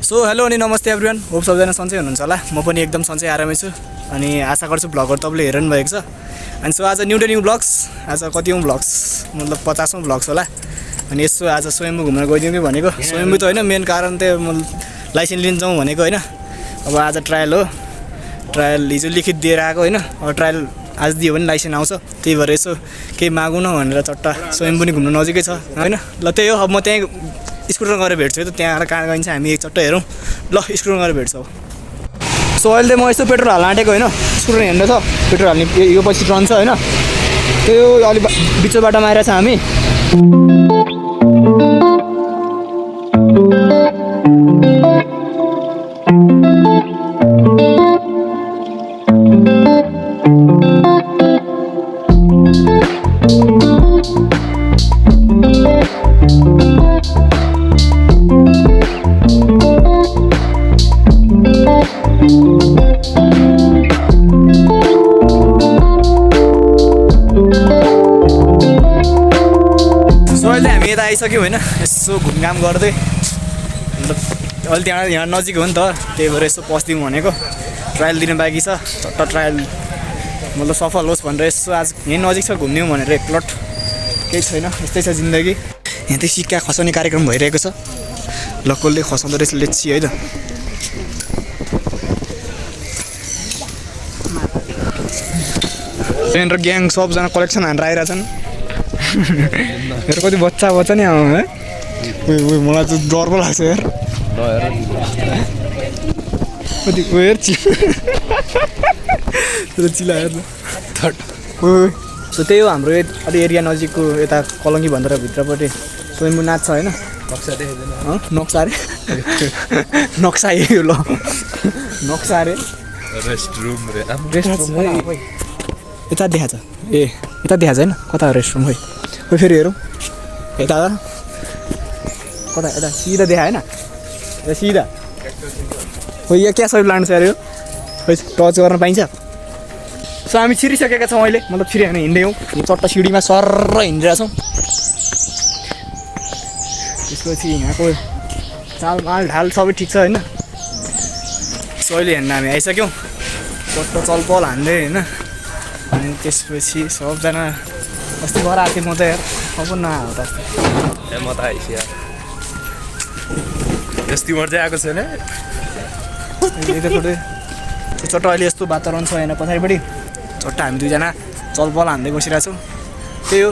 So hello अनि नमस्ते everyone, hope सबैजना सन्चै हुनुहुन्छ होला। म पनि एकदम सन्चै आरामै छु अनि आशा गर्छु भ्लगहरू तपाईँले हेर्नु भएको छ। अनि सो आज न्यू ब्लग्स, आज कतिौँ ब्लग्स मतलब 50औँ ब्लग्स होला। अनि यसो आज स्वयम्भू घुम्न गइदिउँ कि भनेको। स्वयम्भू त होइन, मेन कारण त्यही म लाइसेन्स लिन जाउँ भनेको होइन। अब आज ट्रायल हो, ट्रायल हिजो लिखित दिएर आएको होइन। अब ट्रायल आज दियो भने लाइसेन्स आउँछ, त्यही भएर यसो केही मागौँ न भनेर चट्टा स्वयम्भू पनि घुम्नु नजिकै छ होइन। ल त्यही हो, अब म त्यहीँ स्कुटर गएर भेट्छु है त, त्यहाँ कहाँ गइन्छ हामी चट्टा हेरौँ। ल स्कुटर गएर भेट्छौँ। सो अहिले म यस्तो पेट्रोल हाल्न आँटेको होइन, स्कुटर हिँड्दै छ, पेट्रोल हाल्ने यो पछि टर्न छ होइन। त्यो अलि बिचो बाटोमा आइरहेको छ हामी। यता आइसक्यौँ होइन, यसो घुमघाम गर्दै मतलब अहिले यहाँ नजिक हो नि त, त्यही भएर यसो पस्दिउँ भनेको। ट्रायल दिन बाँकी छ, चट्ट ट्रायल मतलब सफल होस् भनेर यसो आज यहीँ नजिक छ घुम्यौँ भनेर एकप्लट। केही छैन, यस्तै छ जिन्दगी। यहाँ चाहिँ सिक्का खसाउने कार्यक्रम भइरहेको छ। ल कसले खसाउँदो रहेछ लेट्सी है त। यहाँनिर ग्याङ सबजना कलेक्सन हानेर आइरहेछन्। मेरो कति बच्चा नि आउँ है। उयो मलाई चाहिँ डर पो लाग्छ यार। कति उयो हेर चिला हेर सो त्यही हो हाम्रो अलि एरिया नजिकको यता कलङ्गी भनेर भित्रपट्टि स्वयम्भू नाच छ होइन। नक्सा अरे नक्सा यो ल नक्सा अरे रेस्टरुम यता देखाएको छ। ए यता देखाएको छ होइन, कता रेस्टरुम है खोइ फेरि हेरौँ। यता कता यता सिधा देखाएन, यता सिधा खोइ यहाँ क्या सबै लानु छ अरे यो, खोइ टच गर्न पाइन्छ। सो हामी छिरिसकेका छौँ अहिले, मतलब छिरी हामी हिँड्दै हौँ। यो चट्टा सिँढीमा सर्र हिँडिरहेछौँ। त्यसपछि यहाँको चालमाल ढाल सबै ठिक छ होइन। सो अहिले हेर्न हामी आइसक्यौँ, चट्टा चलपल हान्दै होइन। अनि त्यसपछि सबजना अस्ति घर आएको थिएँ म त यार, अब नआएको त अस्ति। ए म त आइस यार, यस्तो मर्दै आएको छैन। त्यो चट्टा अहिले यस्तो वातावरण छ होइन पछाडिपट्टि, चट्टा हामी दुईजना चलपल हान्दै बसिरहेको छौँ। त्यही हो।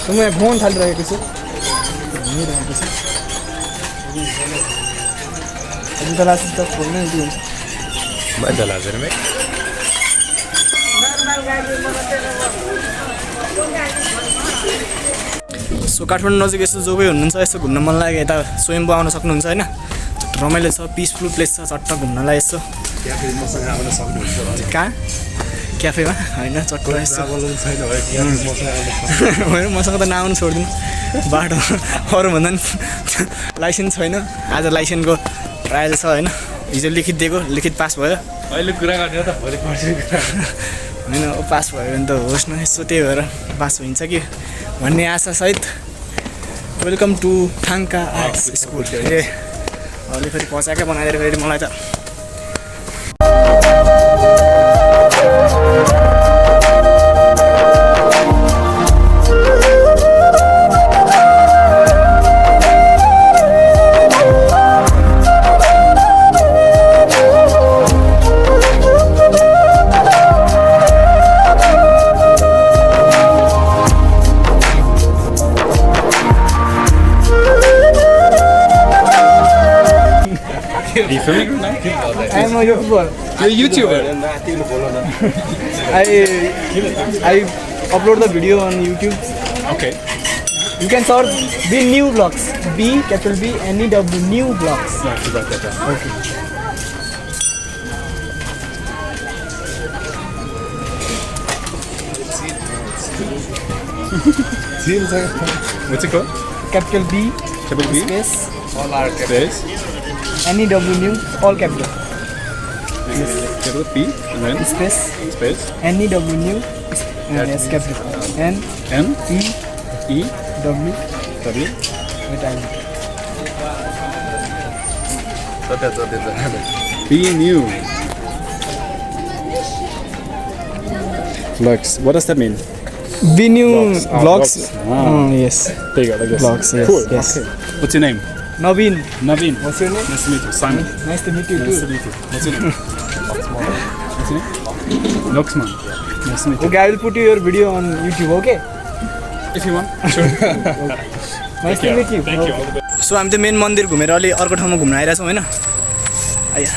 म यहाँ घुमाउनु थालिरहेको छु, घुमिरहेको छु। जुत्ता लाग्छ त खोल्नै उल्टी हुन्छ। मजा लाग्छ रे। सो काठमाडौँ नजिक यसो जो कोही हुनुहुन्छ यसो घुम्न मन लाग्यो यता स्वयम्भू आउन सक्नुहुन्छ होइन। रमाइलो छ, पिसफुल प्लेस छ चट्ट घुम्नलाई। यसो कहाँ क्याफेमा होइन चट्ट यसो होइन, मसँग त नआउनु छोडिदिनु बाटो। अरू भन्दा पनि लाइसेन्स छैन, आज लाइसेन्सको ट्रायल छ होइन। हिजो लिखित दिएको, लिखित पास भयो। अहिले कुरा गर्ने त भोलि पर्सि होइन पास भयो भने त होस् न, यसो त्यही भएर पास हुन्छ कि भन्ने आशासहित welcome to thangka arts school. ए अहिले फेरि पचाएकै बनाइदिएर फेरि मलाई त I'm a YouTuber. You're a YouTuber? I upload the video on YouTube. Okay. You can search B New Vlogs. B capital B N E W New Vlogs. Okay. What's it called? Capital B. Capital B. Space. All are capitals. N E W New all capital. Capital P and then Space. N E W New. Yes, capital. N E E W. W. Wait, I Be new. Vlogs. What does that mean? Be new vlogs. Yes. There you go. Like this. Vlogs, yes, Cool. yes. Okay. What's your name? Naveen. Naveen. What's your name? Nice to meet you. Simon. Nice to meet you Nice to too. meet you. What's your name? What's your name? Loxman. Nice to meet you. Okay, I will put your video on YouTube, okay? If you want. Sure. Nice to meet you. Thank you. All the best. So हामी त main मन्दिर घुमेर अलि अर्को ठाउँमा घुम्न आइरहेछौँ होइन आया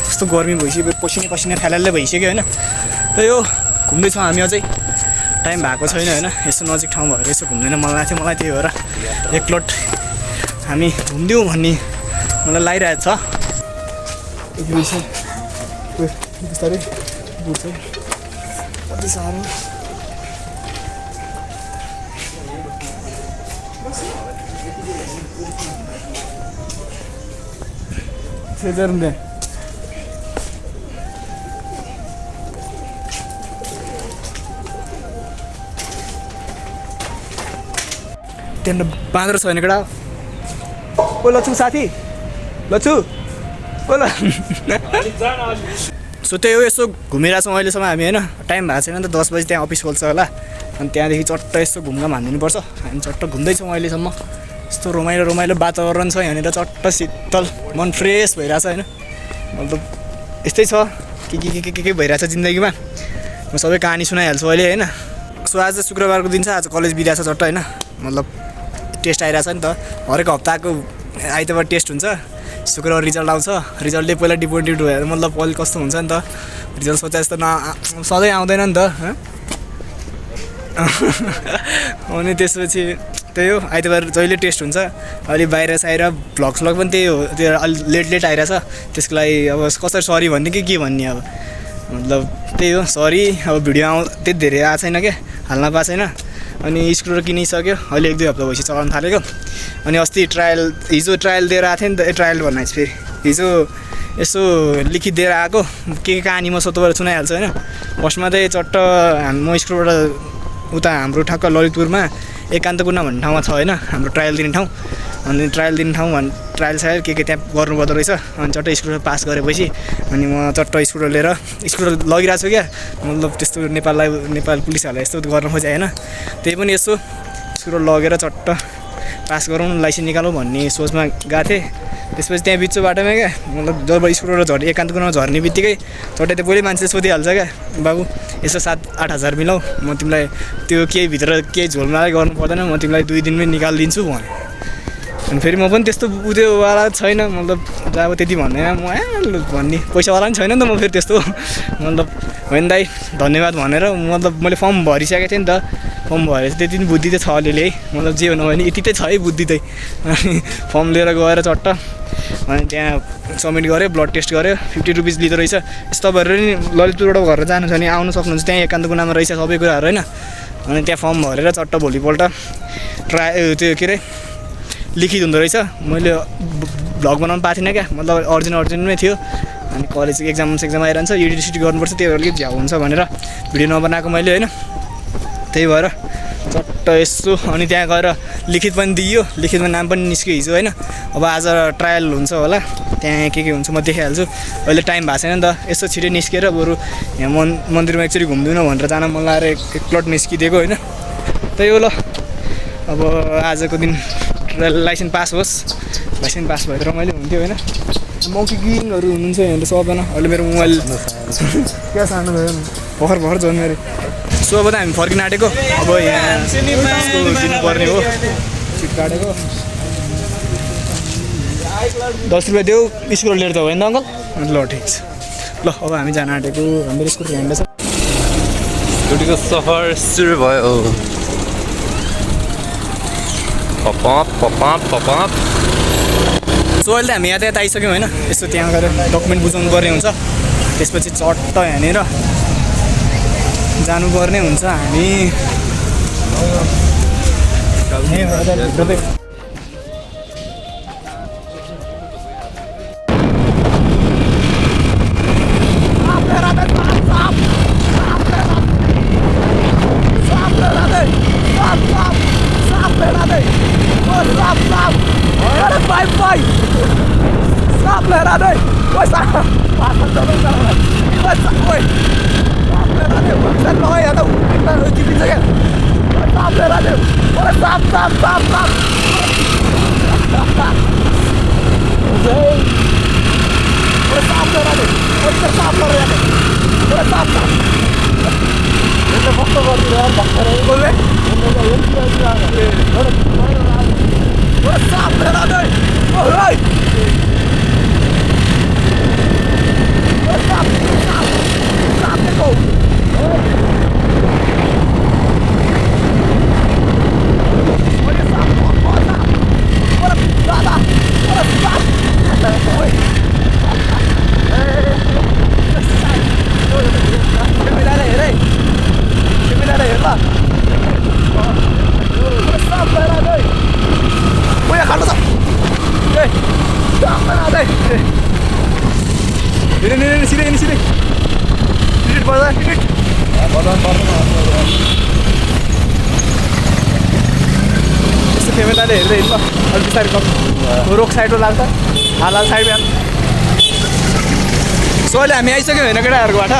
कस्तो गर्मी भइसक्यो पसिना पसिना फ्यालाल्लै भइसक्यो होइन त यो घुम्दैछौँ हामी अझै टाइम भएको छैन होइन यसो नजिक ठाउँ भएर यसो घुम्दैन मन लाग्थ्यो मलाई त्यही भएर एकलट हामी घुम्दिउँ भन्ने मलाई लागिरहेको छ बिस्तारै बुझ्छ कति साह्रो Sezerim de. त्यहाँनिर बाँदर छ भने केटा ओ लछु साथी लछु ओ ल सो त्यही हो यसो घुमिरहेको छौँ अहिलेसम्म हामी होइन टाइम भएको छैन नि त 10 बजी त्यहाँ अफिस खोल्छ होला अनि त्यहाँदेखि चट्ट यसो घुमघाम हानिदिनुपर्छ हामी चट्ट घुम्दैछौँ अहिलेसम्म यस्तो रमाइलो रमाइलो वातावरण छ यहाँनिर चट्ट शीतल मन फ्रेस भइरहेछ होइन मतलब यस्तै छ के भइरहेछ जिन्दगीमा म सबै कहानी सुनाइहाल्छु अहिले होइन सो आज शुक्रबारको दिन छ आज कलेज बिदा छ चट्ट होइन मतलब टेस्ट आइरहेछ नि त हरेक हप्ताको आइतबार टेस्ट हुन्छ शुक्रबार रिजल्ट आउँछ रिजल्टले पहिला डिपोजिट भएर मतलब अहिले कस्तो हुन्छ नि त रिजल्ट सोचे जस्तो सधैँ आउँदैन नि त अनि त्यसपछि त्यही हो आइतबार जहिले टेस्ट हुन्छ अलि बाहिर साहिर भ्लग पनि त्यही हो त्यो अलि लेट आइरहेछ त्यसको लागि अब कसरी सरी भन्ने कि के भन्ने अब मतलब त्यही हो सरी अब भिडियो त्यति धेरै आएको छैन क्या हाल्न पाएको छैन अनि स्क्रुटर किनिसक्यो अहिले 1-2 हप्ता भएपछि चलाउन थालेको अनि अस्ति हिजो ट्रायल दिएर आएको थियो नि त ट्रायल भन्नु फेरि हिजो यसो लिखित दिएर आएको के कहानी म तपाईँलाई सुनाइहाल्छु होइन फर्स्टमा चाहिँ चट्ट म स्क्रुटर उता हाम्रो ठक्क ललितपुरमा एकान्तकुण्ड भन्ने ठाउँमा छ होइन हाम्रो ट्रायल दिने ठाउँ अनि ट्रायल दिने ठाउँ ट्रायल सायल के त्यहाँ गर्नुपर्दो रहेछ अनि चट्ट स्कुटर पास गरेपछि अनि म चट्ट स्कुटर लिएर स्कुटर लगिरहेको छु क्या मतलब त्यस्तो नेपाल पुलिसहरूलाई यस्तो गर्न खोजेँ होइन त्यही पनि यसो स्कुटर लगेर चट्ट पास गरौँ लाइसेन्स निकालौँ भन्ने सोचमा गएको थिएँ त्यसपछि त्यहाँ बिचको बाटोमा क्या मतलब जब स्कुटर एकान्तकुण्डमा झर्ने बित्तिकै चट्टै त्यो पहिल्यै मान्छेले सोधिहाल्छ क्या बाबु यसो 7-8 हजार मिलाऊ म तिमीलाई त्यो केही भित्र केही झोलमालै गर्नु पर्दैन म तिमीलाई 2 दिनमै निकालिदिन्छु भने अनि फेरि म पनि त्यस्तो उयोवाला छैन मतलब अब त्यति भन्दैन म भन्ने पैसावाला पनि छैन नि त म फेरि त्यस्तो मतलब होइन दाइ धन्यवाद भनेर मतलब मैले फर्म भरिसकेको थिएँ नि त फर्म भरेर त्यति पनि बुद्धि त छ अलिअलि मतलब जे भन्नु भने यति चाहिँ छ है बुद्धि चाहिँ अनि फर्म लिएर गएर चट्ट अनि त्यहाँ सब्मिट गऱ्यो ब्लड टेस्ट गऱ्यो 50 रुपिस लिँदो रहेछ यस्तो भएर नि ललितपुरबाट घर जानु छ भने आउनु सक्नुहुन्छ त्यहाँ एकान्तकुण्डमा रहेछ सबै कुराहरू होइन अनि त्यहाँ फर्म भरेर चट्ट भोलिपल्ट त्यो के अरे लिखित हुँदो रहेछ मैले भ्लग बनाउनु पाएको थिइनँ क्या मतलब अर्जेन्टमै थियो अनि कलेज एक्जाम आइरहन्छ युनिभर्सिटी गर्नुपर्छ त्यही भएर अलिक झ्याउ हुन्छ भनेर भिडियो नबनाएको मैले होइन त्यही भएर चट्ट यसो अनि त्यहाँ गएर लिखित पनि दियो लिखितमा नाम पनि निस्क्यो हिजो होइन अब आज ट्रायल हुन्छ होला त्यहाँ के हुन्छ म देखाइहाल्छु अहिले टाइम भएको छैन नि त यसो छिटो निस्केर बरु यहाँ मन्दिरमा एकचोटि घुम्दिनँ भनेर जान मन लागेर एकप्लट निस्किदिएको होइन त्यही हो ल अब आजको दिन लाइसेन्स पास होस् लाइसेन्स पास भएर रमाइलो हुन्थ्यो होइन मौकी किङहरू हुनुहुन्छ यहाँ सबजना अहिले मेरो मोबाइल क्या सानो भयो भर्खर जोड्नु मेरो सो अब त हामी फर्किन आँटेको अब यहाँ दिनुपर्ने हो सिट काटेको 10 रुपियाँ देऊ स्कुटर लिएर जाऊ होइन त अङ्कल ल ठिक छ ल अब हामी जान आँटेको हाम्रो स्कुटर ह्यान्ड छ छुट्टीको सफर सुरु भयो पप सो अहिले हामी यातायात आइसक्यौँ होइन यस्तो त्यहाँ गएर डकुमेन्ट बुझाउनु पर्ने हुन्छ त्यसपछि चट्ट यहाँनिर जानुपर्ने हुन्छ हामी साप लहरा दे ओए साप पासन चलो चलो ओए साप लहरा दे चल लो या तो इतना चिपी जगह ओए साप लहरा दे ओए साप साप साप साप ओए साप लहरा दे ओए साप लहरा दे ओए साप साप ये बहुत कर दिया यार बकरे बोल रहे ओए साप लहरा दे ओए Stop! Stop! Stop the boat! What is up? What's up? What up? What up? What up? Stop! Ini sini. Ini pada ini. Pada. Ini camera ada, ini apa? Albi side kau. Rock side tu lagta. Halal side ya. Soalnya kami aja ke mana kita harus baca.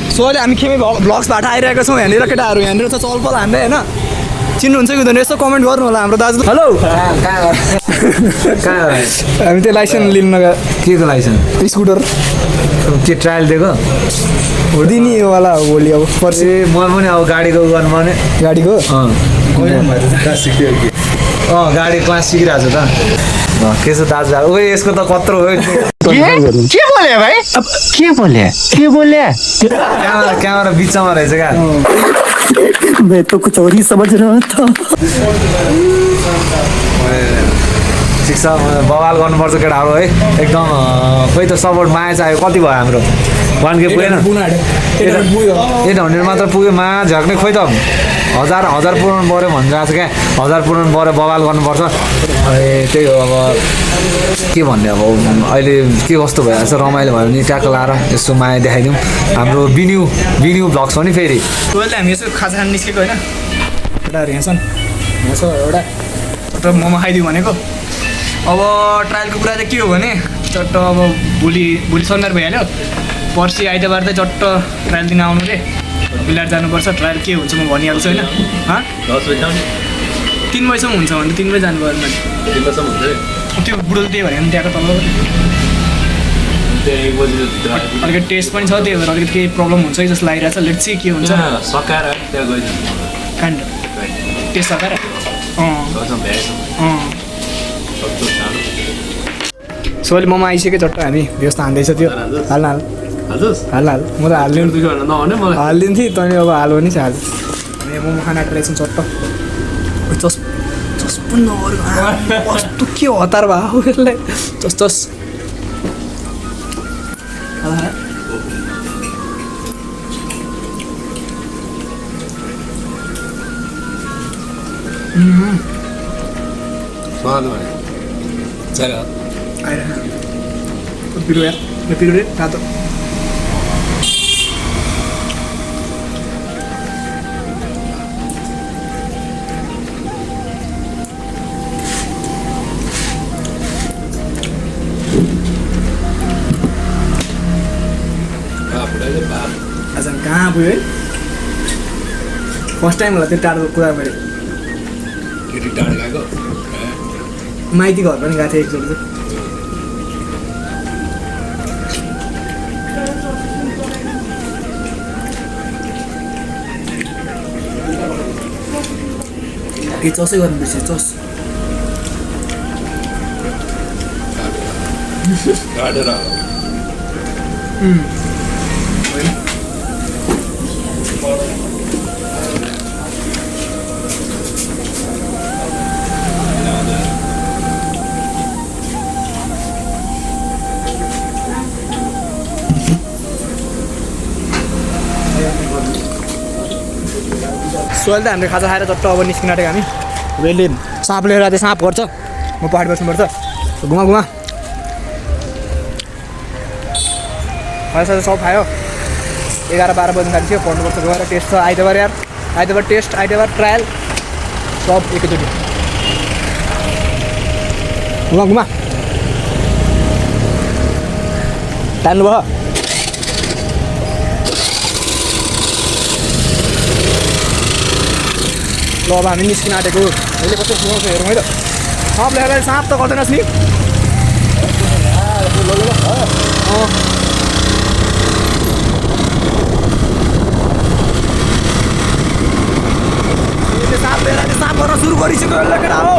Soalnya kami kami vlogs baca aja ke semua. Ini kita harus. Ini tu soal pun anda, na? चिन्नु हुन्छ कि हुँदैन यसो comment गर्नु होला हाम्रो दाजु hello हामी त्यो लाइसेन्स लिनु नगयो के को लाइसेन्स स्कुटर के ट्रायल दिएको हुँदैन यो वाला हो भोलि अब पर्सि म पनि अब गाडीको गर्नु भने गाडीको गाडी क्लास सिकिरहेको छु त के छ दाजु ओ यसको त कत्रो हो के बोले भाइ अब के बोले क्यामेरा बिचमा रहेछ क्या मैं तो कुछ और ही समझ रहा था ठिक छ बवाल गर्नुपर्छ केटाहरू है एकदम खोइ त सपोर्ट माया चाहियो कति भयो हाम्रो 1K पुगेन 800 मात्र पुग्यो मा झर्ने खोइ त हजार पुराउनु पऱ्यो भनिरहेको छ क्या 1000 पुराउनु पऱ्यो बवाल गर्नुपर्छ त्यही हो अब के भन्ने अब अहिले के कस्तो भइरहेको छ रमाइलो भयो भने ट्याक्क लाएर यसो माया देखाइदिउँ हाम्रो बिन्यू भ्लग्स पनि फेरि अहिले हामी यसो खाजा खान निस्केको होइन केटाहरू यहाँ छन् यहाँ छ एउटा मोमो खाइदिउँ भनेको अब ट्रायलको कुरा चाहिँ के हो भने चट्ट अब भोलि शनिबार भइहाल्यो पर्सि आइतबार चाहिँ चट्ट ट्रायल दिन आउनु रे बिलाट जानुपर्छ ट्रायल के हुन्छ म भनिहाल्छु होइन 3 बजीसम्म हुन्छ भने 3 बजी जानु पर्यो त्यो बुढो त्यही भएर त्यहाँको तल अलिकति टेस्ट पनि छ त्यही भएर अलिकति केही प्रब्लम हुन्छ कि जस्तो लागिरहेको छ लेट चाहिँ के हुन्छ काण्ड टेस्ट सकाएर सो अहिले मोमो आइसक्यो चट्ट हामी व्यवस्था हाल्दैछ त्यो हाल म त हालिदिनु थिएँ तैँले अब हाल्यो भने चाहिँ हाल हामी मोमो खाना आइरहेछौँ चट्ट चस पनि नगरेको कस्तो के हतार भयो यसलाई चस पिरो यार पिरो रे रातो आज कहाँ पुग्यो है फर्स्ट टाइम होला त्यो टाढो कुरा मैले माइती घर पनि गएको थिएँ एकचोटि चाहिँ ए चसै गर्नु बिर्सेँ चस सो अहिले त हामीले खाजा खाएर चट्ट अब निस्किन आँटेको हामी वेलले साँप लिएर चाहिँ साँप गर्छ म पहाड बस्नुपर्छ घुमा अहिले सब खायो 11-12 बजी खाइसक्यो पढ्नुपर्छ गएर टेस्ट छ आइतबार यार आइतबार टेस्ट आइतबार ट्रायल सब एकैचोटि घुमा तान्नु भयो ल अब हामी निस्किन आँटेको अहिले कस्तो सुनाउँछ हेरौँ है त साँप ल्याएर साँप त गर्दैनस् नि साँप ल्याएर साँप गर्न सुरु गरिसक्यो यसले केटा हो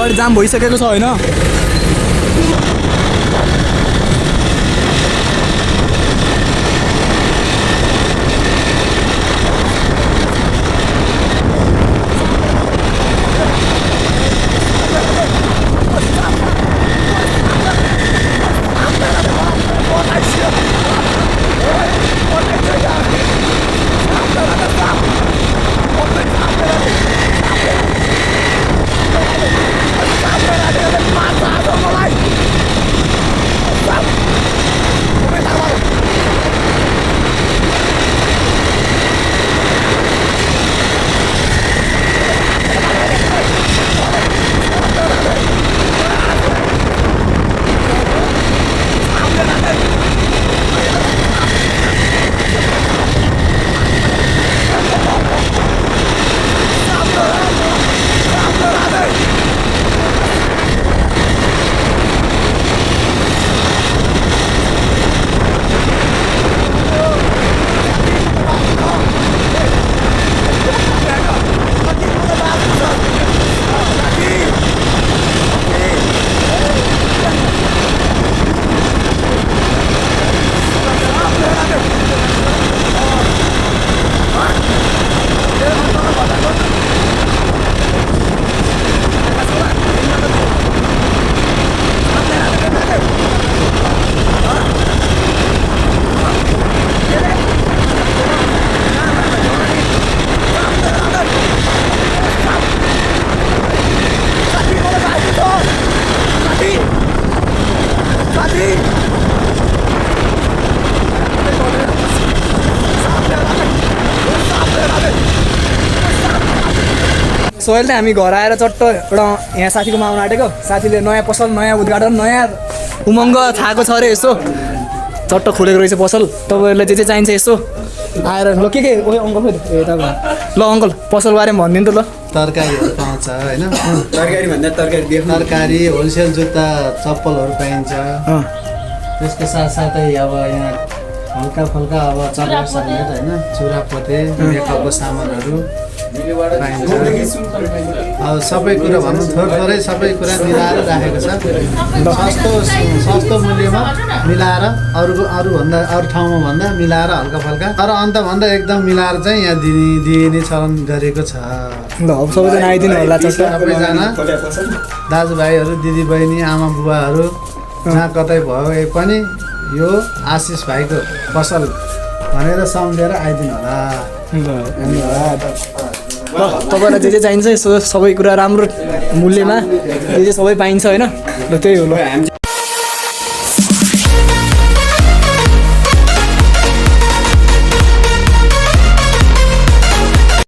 अगाडि जाम भइसकेको छ होइन सो अहिले हामी घर आएर चट्ट एउटा यहाँ साथीकोमा आउन आँटेको साथीले नयाँ पसल नयाँ उद्घाटन नयाँ उमङ्ग थाहाको छ अरे यसो चट्ट खोलेको रहेछ पसल तपाईँहरूलाई जे चाहिन्छ यसो आएर ल के अङ्कल ए तपाईँ ल अङ्कल पसलबारे भनिदिनु त ल तरकारीहरू पाउँछ होइन तरकारी भन्दा तरकारी होलसेल जुत्ता चप्पलहरू पाइन्छ त्यसको साथसाथै अब यहाँ हल्का फल्का अब चक्लेट सक्लेट होइन चुरापोते मेकअपको सामानहरू पाइन्छ अब सबै कुरा भनौँ थोरै सबै कुरा मिलाएर राखेको छ सस्तो मूल्यमा मिलाएर अरू ठाउँमा भन्दा मिलाएर हल्का फल्का तर अन्तभन्दा एकदम मिलाएर चाहिँ यहाँ दिने चलन गरेको छ ल अब सबैजना आइदिनु होला सबैजना दाजुभाइहरू दिदीबहिनी आमा बुवाहरू जहाँ कतै भयो पनि यो आशिष भाइको पसल भनेर सम्झेर आइदिनु होला धन्यवाद ल तपाईँलाई जे चाहिन्छ यसो सबै कुरा राम्रो मूल्यमा जे सबै पाइन्छ होइन ल त्यही हो ल